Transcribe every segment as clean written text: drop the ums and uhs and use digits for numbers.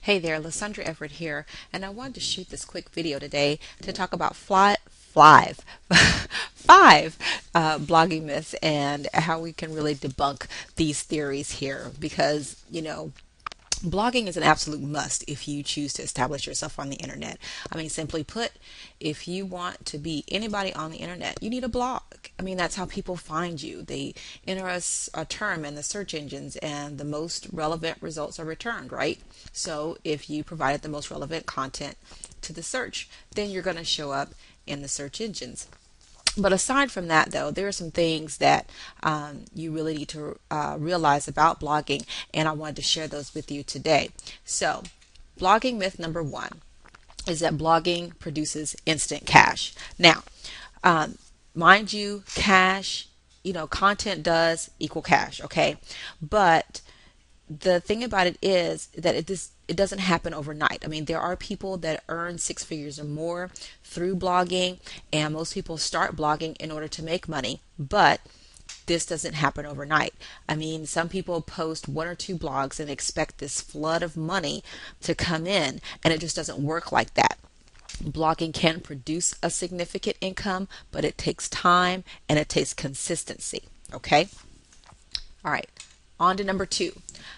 Hey there, Lysandra Everett here, and I wanted to shoot this quick video today to talk about five blogging myths and how we can really debunk these theories here because, blogging is an absolute must if you choose to establish yourself on the internet. I mean, simply put, if you want to be anybody on the internet, you need a blog. I mean, that's how people find you. They enter a term in the search engines and the most relevant results are returned, right? So if you provided the most relevant content to the search, then you're going to show up in the search engines. But aside from that, though, there are some things that you really need to realize about blogging, and I wanted to share those with you today. So, blogging myth number one is that blogging produces instant cash. Now, mind you, cash, content does equal cash, okay? But the thing about it is that it doesn't happen overnight. I mean, there are people that earn six figures or more through blogging, and most people start blogging in order to make money, but this doesn't happen overnight. I mean, some people post one or two blogs and expect this flood of money to come in, and it just doesn't work like that. Blogging can produce a significant income, but it takes time and it takes consistency. Okay? All right. On to number two,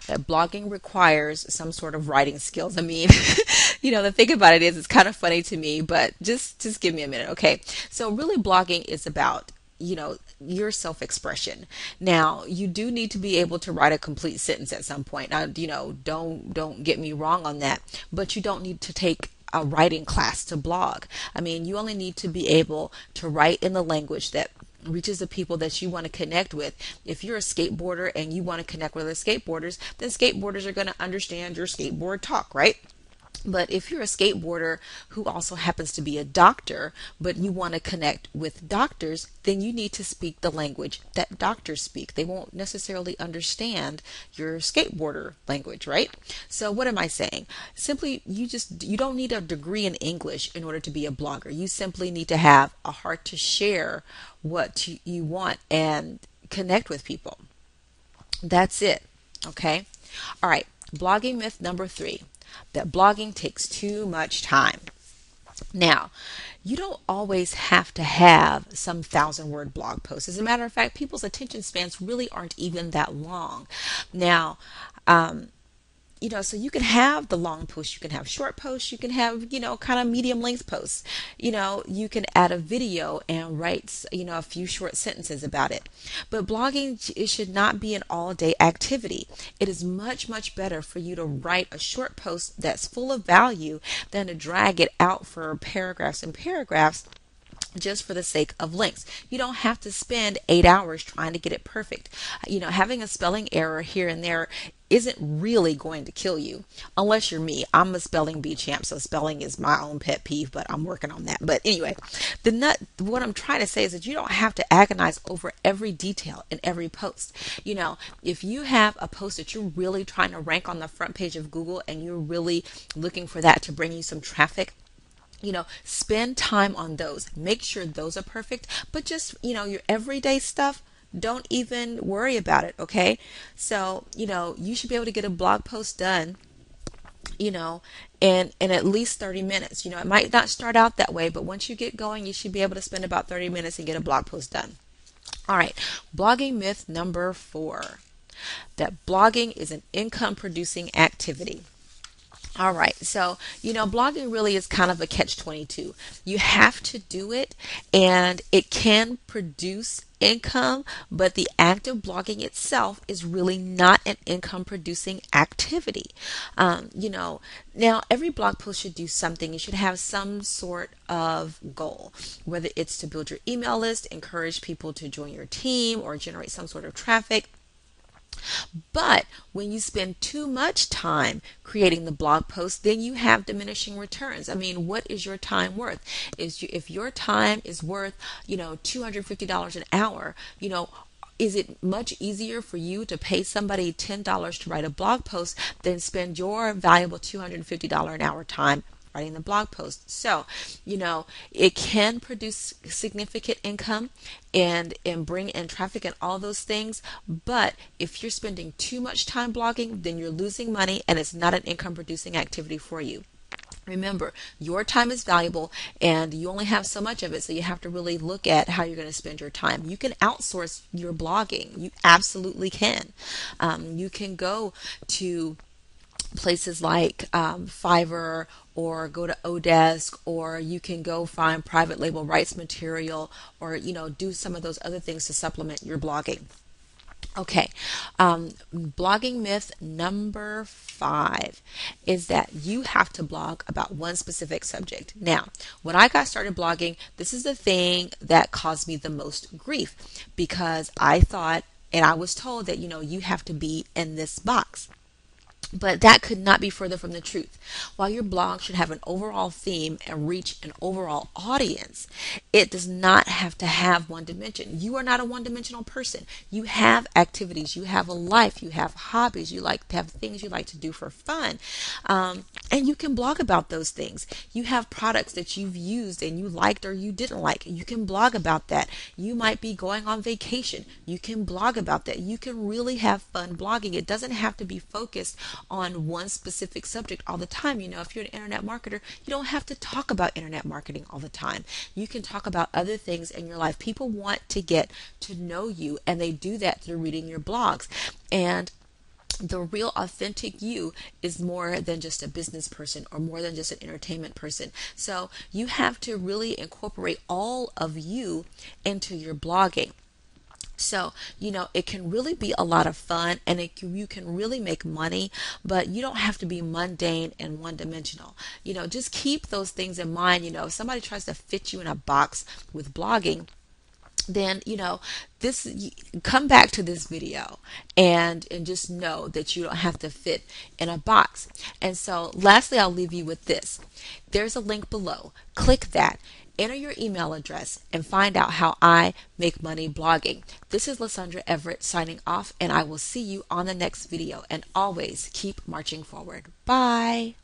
that blogging requires some sort of writing skills. I mean, the thing about it is it's kind of funny to me, but just give me a minute, okay? So really blogging is about, your self-expression. Now, you do need to be able to write a complete sentence at some point. Now, don't get me wrong on that, but you don't need to take a writing class to blog. I mean, you only need to be able to write in the language that reaches the people that you want to connect with. If you're a skateboarder and you want to connect with other skateboarders, then skateboarders are going to understand your skateboard talk, right? But if you're a skateboarder who also happens to be a doctor, but you want to connect with doctors, then you need to speak the language that doctors speak. They won't necessarily understand your skateboarder language, right? So what am I saying? Simply, you don't need a degree in English in order to be a blogger. You simply need to have a heart to share what you want and connect with people. That's it. Okay? All right. Blogging myth number three, that blogging takes too much time. Now, you don't always have to have some 1,000-word blog post. As a matter of fact, people's attention spans really aren't even that long. Now, so you can have the long posts, you can have short posts, you can have, kind of medium length posts. You can add a video and write, a few short sentences about it. But blogging, it should not be an all-day activity. It is much, much better for you to write a short post that's full of value than to drag it out for paragraphs and paragraphs just for the sake of links. You don't have to spend 8 hours trying to get it perfect. Having a spelling error here and there isn't really going to kill you unless you're me. I'm a spelling bee champ, so spelling is my own pet peeve, but I'm working on that. But anyway, what I'm trying to say is that you don't have to agonize over every detail in every post. If you have a post that you're really trying to rank on the front page of Google and you're really looking for that to bring you some traffic, spend time on those. Make sure those are perfect, but just, your everyday stuff, don't even worry about it, okay? So, you should be able to get a blog post done, in at least 30 minutes. It might not start out that way, but once you get going, you should be able to spend about 30 minutes and get a blog post done. All right, blogging myth number four, that blogging is an income-producing activity. All right, so blogging really is kind of a catch-22. You have to do it, and it can produce income, but the act of blogging itself is really not an income-producing activity. Now every blog post should do something. You should have some sort of goal, whether it's to build your email list, encourage people to join your team, or generate some sort of traffic. But when you spend too much time creating the blog post, then you have diminishing returns. I mean, what is your time worth? If your time is worth, $250 an hour, is it much easier for you to pay somebody $10 to write a blog post than spend your valuable $250 an hour time writing the blog post. So, it can produce significant income and bring in traffic and all those things. But if you're spending too much time blogging, then you're losing money and it's not an income producing activity for you. Remember, your time is valuable and you only have so much of it, so you have to really look at how you're going to spend your time. You can outsource your blogging. You absolutely can. You can go to places like Fiverr or go to Odesk, or you can go find private label rights material, or do some of those other things to supplement your blogging. Okay, blogging myth number 5 is that you have to blog about one specific subject. Now, when I got started blogging, this is the thing that caused me the most grief, because I thought, and I was told that, you have to be in this box. But that could not be further from the truth. While your blog should have an overall theme and reach an overall audience, it does not have to have one dimension. You are not a one-dimensional person. You have activities, you have a life, you have hobbies, you like to have things you like to do for fun. And you can blog about those things. You have products that you've used and you liked or you didn't like. You can blog about that. You might be going on vacation. You can blog about that. You can really have fun blogging. It doesn't have to be focused on one specific subject all the time. If you're an internet marketer, you don't have to talk about internet marketing all the time. You can talk about other things in your life. People want to get to know you, and they do that through reading your blogs. And the real authentic you is more than just a business person or more than just an entertainment person. So you have to really incorporate all of you into your blogging. So, it can really be a lot of fun, and you can really make money, but you don't have to be mundane and one dimensional. Just keep those things in mind. If somebody tries to fit you in a box with blogging, then this, come back to this video and just know that you don't have to fit in a box. And so lastly, I'll leave you with this. There's a link below. Click that. Enter your email address and find out how I make money blogging. This is Lysandra Everett signing off, and I will see you on the next video. And always keep marching forward. Bye.